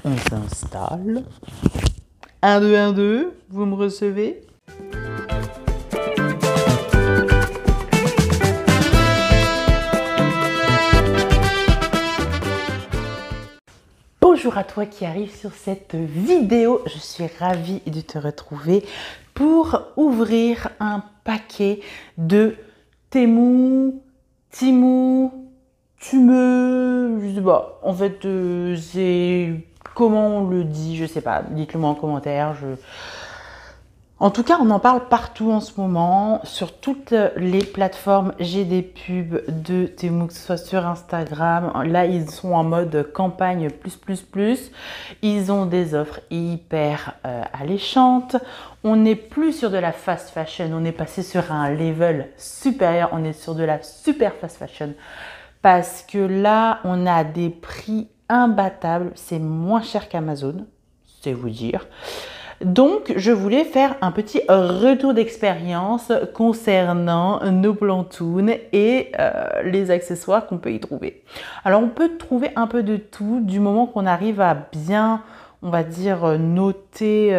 On s'installe. 1, 2, 1, 2, vous me recevez? Bonjour à toi qui arrive sur cette vidéo, je suis ravie de te retrouver pour ouvrir un paquet de Temu, je sais pas, en fait c'est comment on le dit, je sais pas, dites-le moi en commentaire. En tout cas, on en parle partout en ce moment, sur toutes les plateformes. J'ai des pubs de Temu, que ce soit sur Instagram. Là, ils sont en mode campagne plus. Ils ont des offres hyper alléchantes. On n'est plus sur de la fast fashion, on est passé sur un level supérieur. On est sur de la super fast fashion. Parce que là, on a des prix imbattables. C'est moins cher qu'Amazon, c'est vous dire. Donc, je voulais faire un petit retour d'expérience concernant nos plantounes et les accessoires qu'on peut y trouver. Alors, on peut trouver un peu de tout du moment qu'on arrive à bien, on va dire, noter.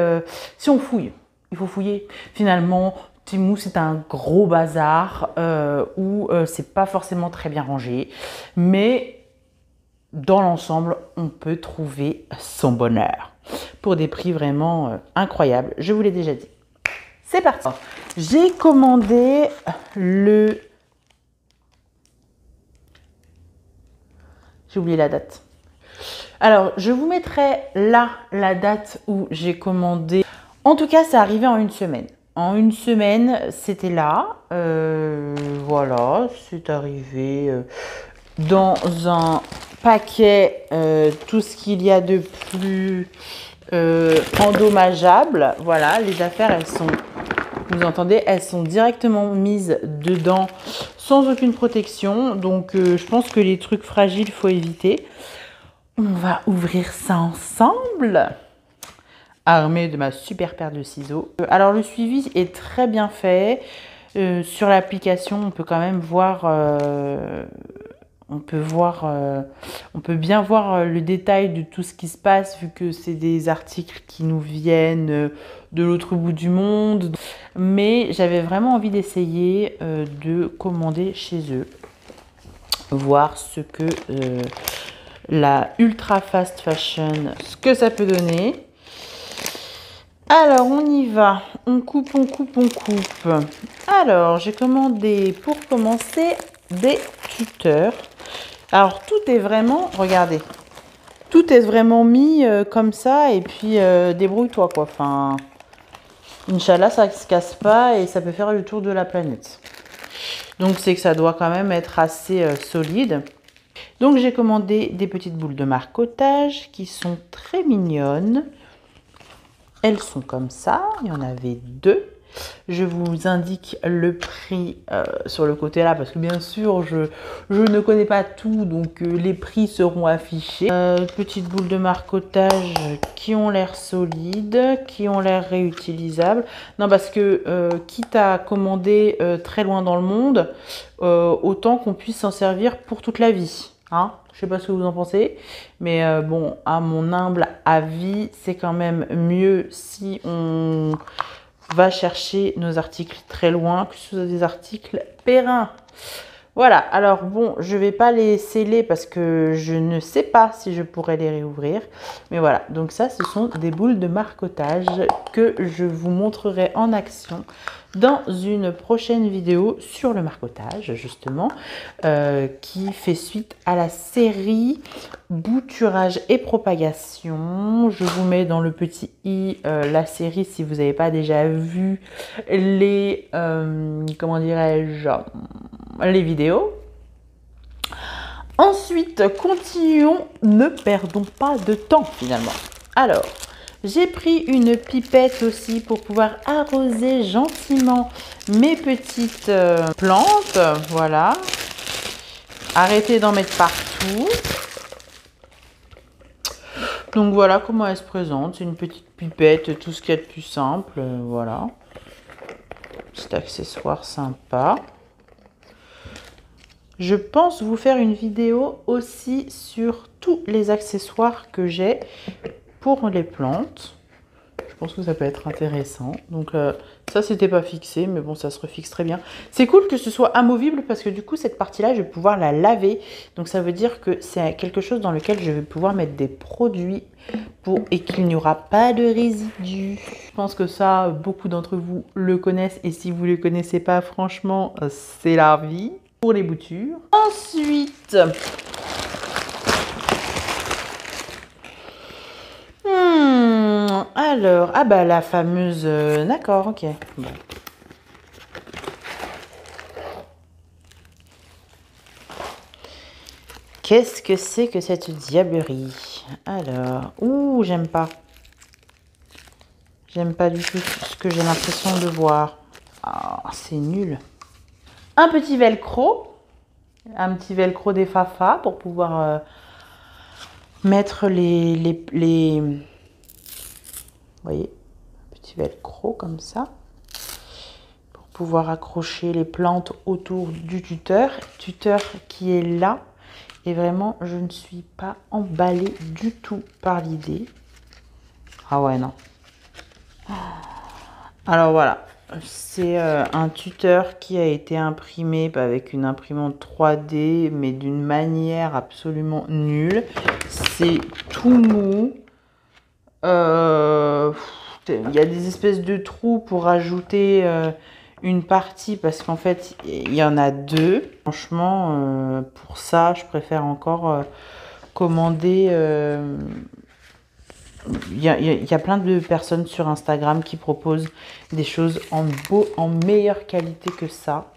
Si on fouille, il faut fouiller. Finalement, Temu, c'est un gros bazar où c'est pas forcément très bien rangé. Mais dans l'ensemble, on peut trouver son bonheur pour des prix vraiment incroyables. Je vous l'ai déjà dit. C'est parti. J'ai commandé le... J'ai oublié la date. Alors, je vous mettrai là la date où j'ai commandé. En tout cas, c'est arrivé en une semaine. En une semaine, c'était là. Voilà, c'est arrivé dans un paquet, tout ce qu'il y a de plus endommageable. Voilà, les affaires, elles sont, vous entendez, elles sont directement mises dedans sans aucune protection. Donc, je pense que les trucs fragiles, il faut éviter. On va ouvrir ça ensemble, armée de ma super paire de ciseaux. Alors, le suivi est très bien fait. Sur l'application, on peut quand même voir... On peut bien voir le détail de tout ce qui se passe vu que c'est des articles qui nous viennent de l'autre bout du monde. Mais j'avais vraiment envie d'essayer de commander chez eux, voir ce que la ultra fast fashion, ce que ça peut donner. Alors on y va, on coupe. Alors j'ai commandé pour commencer des tuteurs. Alors tout est vraiment, regardez, tout est vraiment mis comme ça et puis débrouille-toi quoi. Enfin, Inch'Allah, ça ne se casse pas et ça peut faire le tour de la planète. Donc c'est que ça doit quand même être assez solide. Donc j'ai commandé des petites boules de marcotage qui sont très mignonnes. Elles sont comme ça, il y en avait 2. Je vous indique le prix sur le côté là parce que bien sûr je ne connais pas tout, donc les prix seront affichés. Petites boules de marcotage qui ont l'air solides, qui ont l'air réutilisables. Non, parce que quitte à commander très loin dans le monde, autant qu'on puisse s'en servir pour toute la vie. Hein, je sais pas ce que vous en pensez, mais bon, à mon humble avis, c'est quand même mieux si on va chercher nos articles très loin, que ce soit des articles périns. Voilà, alors bon, je vais pas les sceller parce que je ne sais pas si je pourrais les réouvrir. Mais voilà, donc ça, ce sont des boules de marcotage que je vous montrerai en action dans une prochaine vidéo sur le marcotage, justement, qui fait suite à la série bouturage et propagation. Je vous mets dans le petit i la série si vous n'avez pas déjà vu les, comment dirais-je, les vidéos. Ensuite, continuons, ne perdons pas de temps finalement. Alors, j'ai pris une pipette aussi pour pouvoir arroser gentiment mes petites plantes. Voilà. Arrêtez d'en mettre partout. Donc voilà comment elle se présente. C'est une petite pipette, tout ce qu'il y a de plus simple. Voilà. Petit accessoire sympa. Je pense vous faire une vidéo aussi sur tous les accessoires que j'ai pour les plantes. Je pense que ça peut être intéressant. Donc ça, c'était pas fixé, mais bon, ça se refixe très bien. C'est cool que ce soit amovible parce que du coup, cette partie-là, je vais pouvoir la laver. Donc ça veut dire que c'est quelque chose dans lequel je vais pouvoir mettre des produits et qu'il n'y aura pas de résidus. Je pense que ça, beaucoup d'entre vous le connaissent. Et si vous ne le connaissez pas, franchement, c'est la vie pour les boutures. Ensuite... alors, ah bah la fameuse... d'accord, ok. Bon. Qu'est-ce que c'est que cette diablerie? Alors, ouh, j'aime pas. J'aime pas du tout ce que j'ai l'impression de voir. Ah, c'est nul. Un petit velcro. Un petit velcro des Fafa pour pouvoir mettre vous voyez, petit velcro comme ça. Pour pouvoir accrocher les plantes autour du tuteur. Tuteur qui est là. Et vraiment, je ne suis pas emballée du tout par l'idée. Ah ouais, non. Alors voilà, c'est un tuteur qui a été imprimé avec une imprimante 3D, mais d'une manière absolument nulle. C'est tout mou. Il y a des espèces de trous pour ajouter une partie parce qu'en fait, il y en a deux. Franchement, pour ça, je préfère encore commander... Il y a plein de personnes sur Instagram qui proposent des choses en meilleure qualité que ça.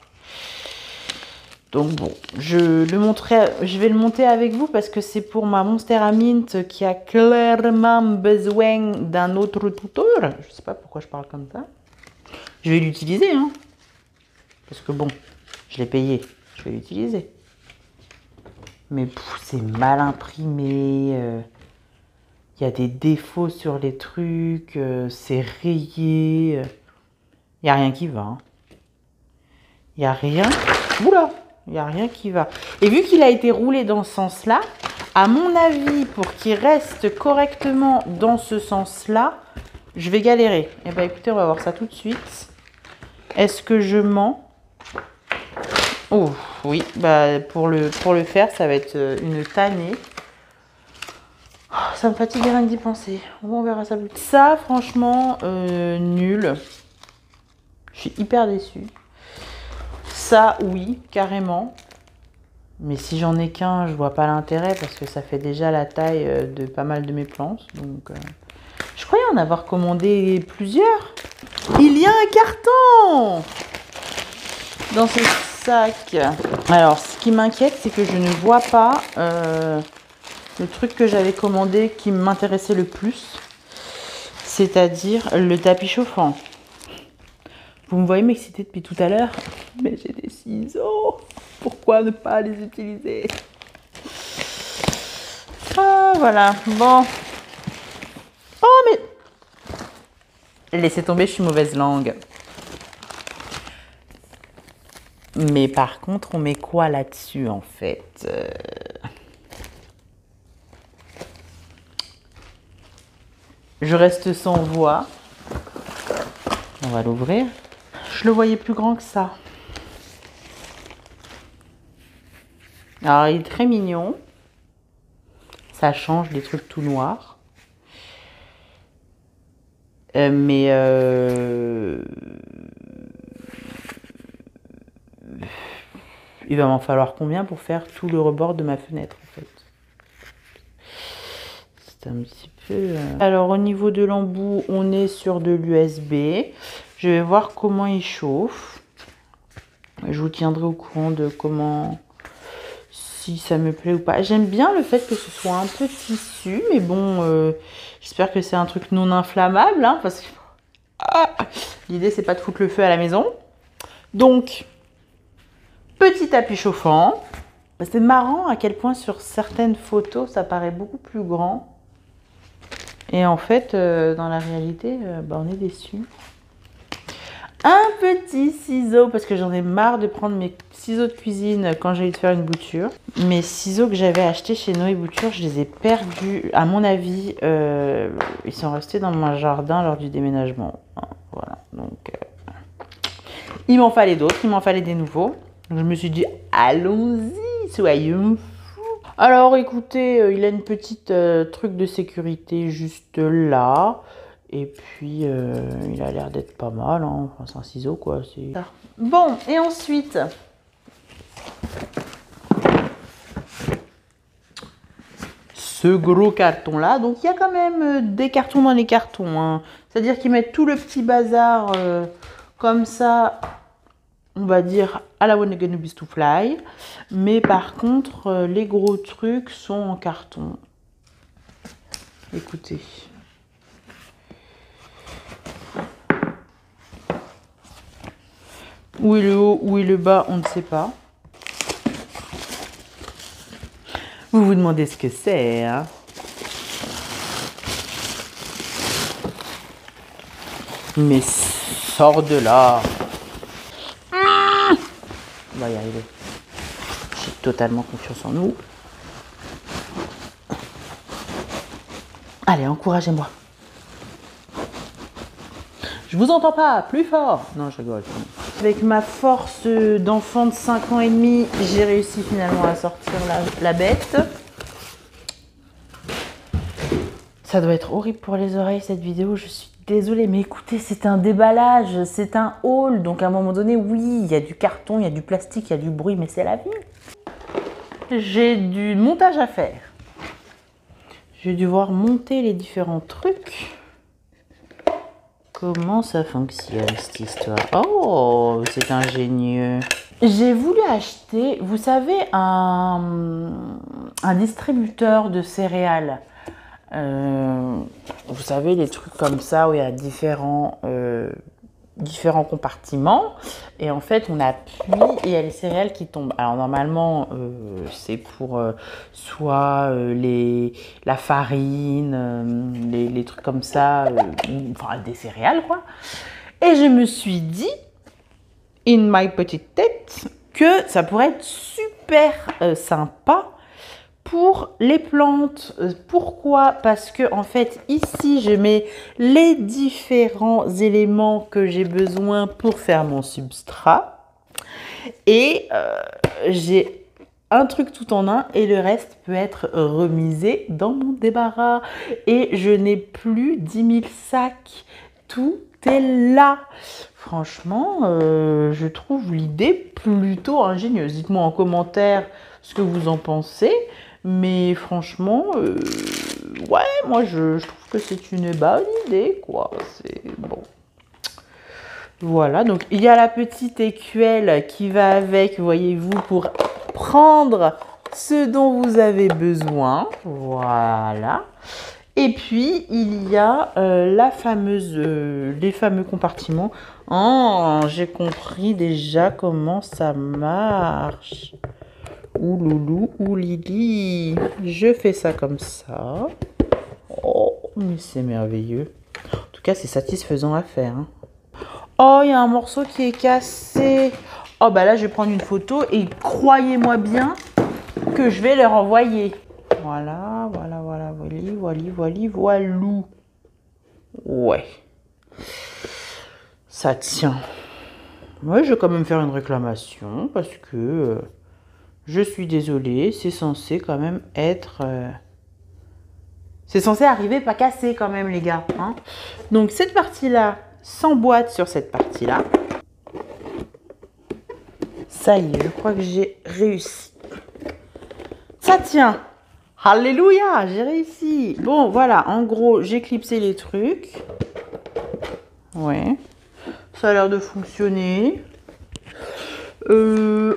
Donc bon, je vais le monter avec vous parce que c'est pour ma Monstera Mint qui a clairement besoin d'un autre tuteur. Je sais pas pourquoi je parle comme ça. Je vais l'utiliser, hein. Parce que bon, je l'ai payé, je vais l'utiliser. Mais c'est mal imprimé. Il y a des défauts sur les trucs. C'est rayé. Il n'y a rien qui va. Hein. Il n'y a rien. Oula! Il n'y a rien qui va. Et vu qu'il a été roulé dans ce sens-là, à mon avis, pour qu'il reste correctement dans ce sens-là, je vais galérer. Eh bien, écoutez, on va voir ça tout de suite. Est-ce que je mens? Oh, oui. Bah, pour le faire, ça va être une tannée. Oh, ça me fatigue rien que d'y penser. On verra ça plus tard. Ça, franchement, nul. Je suis hyper déçue. Ça, oui, carrément. Mais si j'en ai qu'un, je vois pas l'intérêt parce que ça fait déjà la taille de pas mal de mes plantes. Donc, je croyais en avoir commandé plusieurs. Il y a un carton dans ce sac. Alors, ce qui m'inquiète, c'est que je ne vois pas le truc que j'avais commandé qui m'intéressait le plus. C'est-à-dire le tapis chauffant. Vous me voyez m'exciter depuis tout à l'heure, mais j'ai des ciseaux. Pourquoi ne pas les utiliser? Ah, voilà. Bon. Oh, mais... Laissez tomber, je suis mauvaise langue. Mais par contre, on met quoi là-dessus, en fait? Je reste sans voix. On va l'ouvrir. Je le voyais plus grand que ça. Alors, il est très mignon. Ça change des trucs tout noirs. Mais il va m'en falloir combien pour faire tout le rebord de ma fenêtre, en fait? C'est un petit peu... Alors, au niveau de l'embout, on est sur de l'USB. Je vais voir comment il chauffe. Je vous tiendrai au courant de comment... si ça me plaît ou pas. J'aime bien le fait que ce soit un peu tissu, mais bon, j'espère que c'est un truc non inflammable, hein, parce que l'idée, c'est pas de foutre le feu à la maison. Donc, petit tapis chauffant. C'est marrant à quel point sur certaines photos, ça paraît beaucoup plus grand. Et en fait, dans la réalité, on est déçus. Un petit ciseau, parce que j'en ai marre de prendre mes ciseaux de cuisine quand j'ai envie de faire une bouture. Mes ciseaux que j'avais achetés chez Noé Bouture, je les ai perdus. À mon avis, ils sont restés dans mon jardin lors du déménagement. Voilà, donc il m'en fallait d'autres, il m'en fallait des nouveaux. Je me suis dit, allons-y, soyons fous. Alors écoutez, il a une petite truc de sécurité juste là. Et puis, il a l'air d'être pas mal. Hein. Enfin, c'est un ciseau, quoi. Bon, et ensuite, ce gros carton-là. Donc, il y a quand même des cartons dans les cartons. Hein. C'est-à-dire qu'ils mettent tout le petit bazar comme ça, on va dire, à la One Again Beast to Fly. Mais par contre, les gros trucs sont en carton. Écoutez. Où est le haut, où est le bas, on ne sait pas. Vous vous demandez ce que c'est, hein? Mais sors de là. On va y arriver. J'ai totalement confiance en nous. Allez, encouragez-moi. Je vous entends pas, plus fort. Non, je rigole. Avec ma force d'enfant de 5 ans et demi, j'ai réussi finalement à sortir la bête. Ça doit être horrible pour les oreilles cette vidéo, je suis désolée. Mais écoutez, c'est un déballage, c'est un haul. Donc à un moment donné, oui, il y a du carton, il y a du plastique, il y a du bruit, mais c'est la vie. J'ai du montage à faire. Je vais devoir monter les différents trucs. Comment ça fonctionne cette histoire? Oh, c'est ingénieux. J'ai voulu acheter, vous savez, un distributeur de céréales. Vous savez, les trucs comme ça où il y a différents compartiments. Et en fait, on appuie et il y a les céréales qui tombent. Alors normalement, c'est pour soit la farine, les trucs comme ça, enfin des céréales quoi. Et je me suis dit, in my petite tête, que ça pourrait être super sympa pour les plantes. Pourquoi? Parce que en fait ici je mets les différents éléments que j'ai besoin pour faire mon substrat et j'ai un truc tout en un et le reste peut être remisé dans mon débarras et je n'ai plus 10 000 sacs, tout est là. Franchement, je trouve l'idée plutôt ingénieuse. Dites-moi en commentaire ce que vous en pensez. Mais franchement, ouais, moi je trouve que c'est une bonne idée, quoi. C'est bon. Voilà, donc il y a la petite écuelle qui va avec, voyez-vous, pour prendre ce dont vous avez besoin. Voilà. Et puis, il y a les fameux compartiments. Oh, j'ai compris déjà comment ça marche. Ouloulou, oulili, je fais ça comme ça. Oh, mais c'est merveilleux. En tout cas, c'est satisfaisant à faire. Hein. Oh, il y a un morceau qui est cassé. Oh, bah là, je vais prendre une photo et croyez-moi bien que je vais leur envoyer. Voilà, voilà, voilà, voilou. Ouais. Ça tient. Moi, je vais quand même faire une réclamation parce que... je suis désolée, c'est censé quand même être... c'est censé arriver pas cassé quand même, les gars. Hein. Donc, cette partie-là s'emboîte sur cette partie-là. Ça y est, je crois que j'ai réussi. Ça tient. Alléluia, j'ai réussi. Bon, voilà, en gros, j'ai clipsé les trucs. Ouais. Ça a l'air de fonctionner.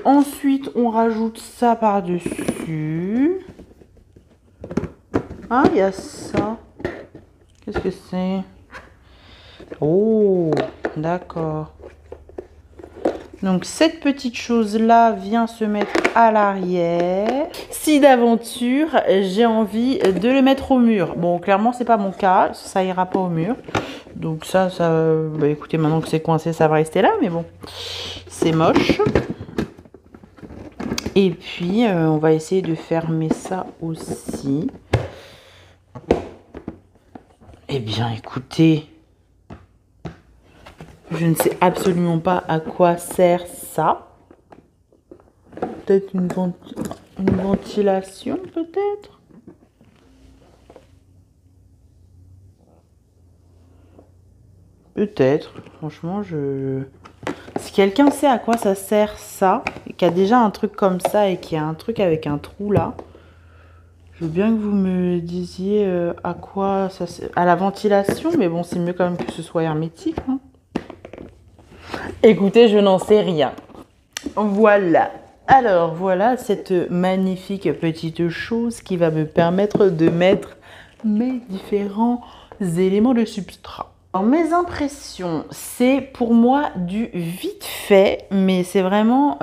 Ensuite, on rajoute ça par-dessus. Ah, il y a ça. Qu'est-ce que c'est? Oh, d'accord. Donc cette petite chose-là vient se mettre à l'arrière. Si d'aventure, j'ai envie de le mettre au mur. Bon, clairement, c'est pas mon cas. Ça ira pas au mur. Donc ça bah, écoutez, maintenant que c'est coincé, ça va rester là. Mais bon, c'est moche. Et puis, on va essayer de fermer ça aussi. Eh bien, écoutez, je ne sais absolument pas à quoi sert ça. Peut-être une ventilation, peut-être. Peut-être. Franchement, si quelqu'un sait à quoi ça sert ça, et qui a déjà un truc comme ça, et qui a un truc avec un trou là, je veux bien que vous me disiez à quoi ça sert. À la ventilation, mais bon, c'est mieux quand même que ce soit hermétique. Hein. Écoutez, je n'en sais rien. Voilà. Alors, voilà cette magnifique petite chose qui va me permettre de mettre mes différents éléments de substrat. Alors, mes impressions, c'est pour moi du vite fait, mais c'est vraiment,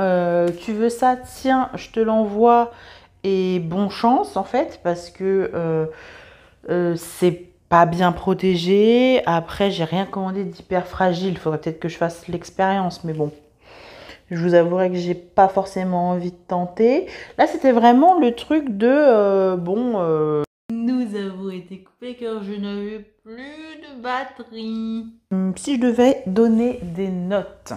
tu veux ça, tiens, je te l'envoie et bonne chance en fait, parce que c'est pas bien protégé. Après, j'ai rien commandé d'hyper fragile, il faudrait peut-être que je fasse l'expérience, mais bon. Je vous avouerai que j'ai pas forcément envie de tenter. Là, c'était vraiment le truc de nous avons été coupés car je n'avais plus de batterie. Si je devais donner des notes,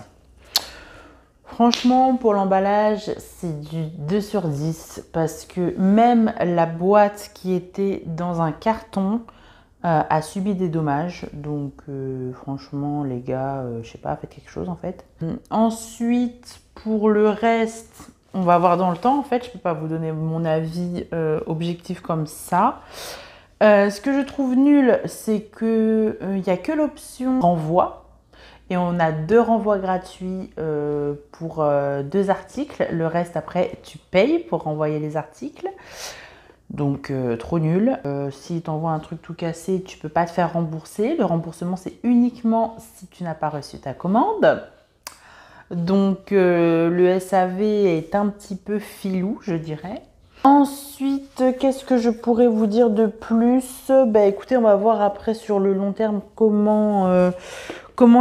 franchement, pour l'emballage, c'est du 2 sur 10 parce que même la boîte qui était dans un carton a subi des dommages. Donc, franchement, les gars, je sais pas, faites quelque chose en fait. Ensuite, pour le reste, on va voir dans le temps. En fait, je peux pas vous donner mon avis objectif comme ça. Ce que je trouve nul, c'est que il n'y a que l'option renvoi. Et on a 2 renvois gratuits pour 2 articles. Le reste, après, tu payes pour renvoyer les articles. Donc, trop nul. Si tu envoies un truc tout cassé, tu peux pas te faire rembourser. Le remboursement, c'est uniquement si tu n'as pas reçu ta commande. Donc, le SAV est un petit peu filou, je dirais. Ensuite, qu'est-ce que je pourrais vous dire de plus? Bah, écoutez, on va voir après sur le long terme comment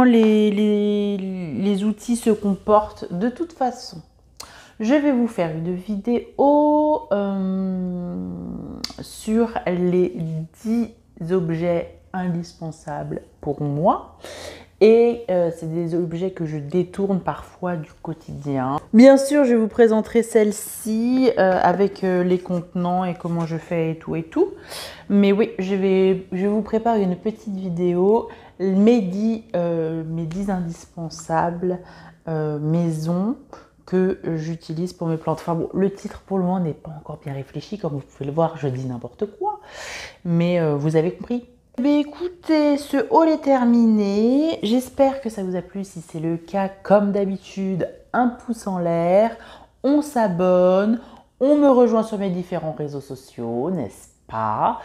les outils se comportent. De toute façon, je vais vous faire une vidéo sur les 10 objets indispensables pour moi. Et c'est des objets que je détourne parfois du quotidien. Bien sûr, je vous présenterai celle-ci avec les contenants et comment je fais et tout et tout. Mais oui, je vais vous préparer une petite vidéo. Mes 10 indispensables maison que j'utilise pour mes plantes. Enfin bon, le titre pour le moment n'est pas encore bien réfléchi. Comme vous pouvez le voir, je dis n'importe quoi. Mais vous avez compris. Mais écoutez, ce haul est terminé. J'espère que ça vous a plu. Si c'est le cas, comme d'habitude, un pouce en l'air. On s'abonne. On me rejoint sur mes différents réseaux sociaux, n'est-ce pas?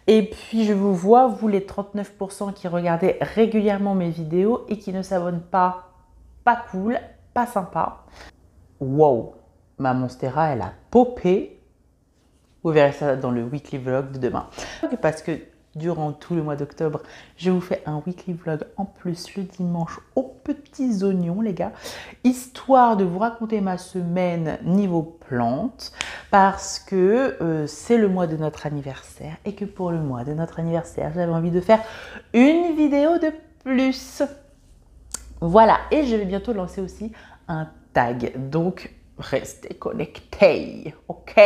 Et puis, je vous vois, vous les 39% qui regardez régulièrement mes vidéos et qui ne s'abonnent pas. Pas cool, pas sympa. Wow, ma Monstera, elle a popé. Vous verrez ça dans le weekly vlog de demain. Parce que durant tout le mois d'octobre, je vous fais un weekly vlog en plus le dimanche aux petits oignons, les gars, histoire de vous raconter ma semaine niveau plantes, parce que c'est le mois de notre anniversaire et que pour le mois de notre anniversaire, j'avais envie de faire une vidéo de plus. Voilà, et je vais bientôt lancer aussi un tag, donc restez connectés, ok?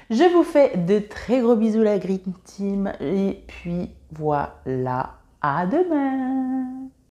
Je vous fais de très gros bisous la Green Team et puis voilà, à demain!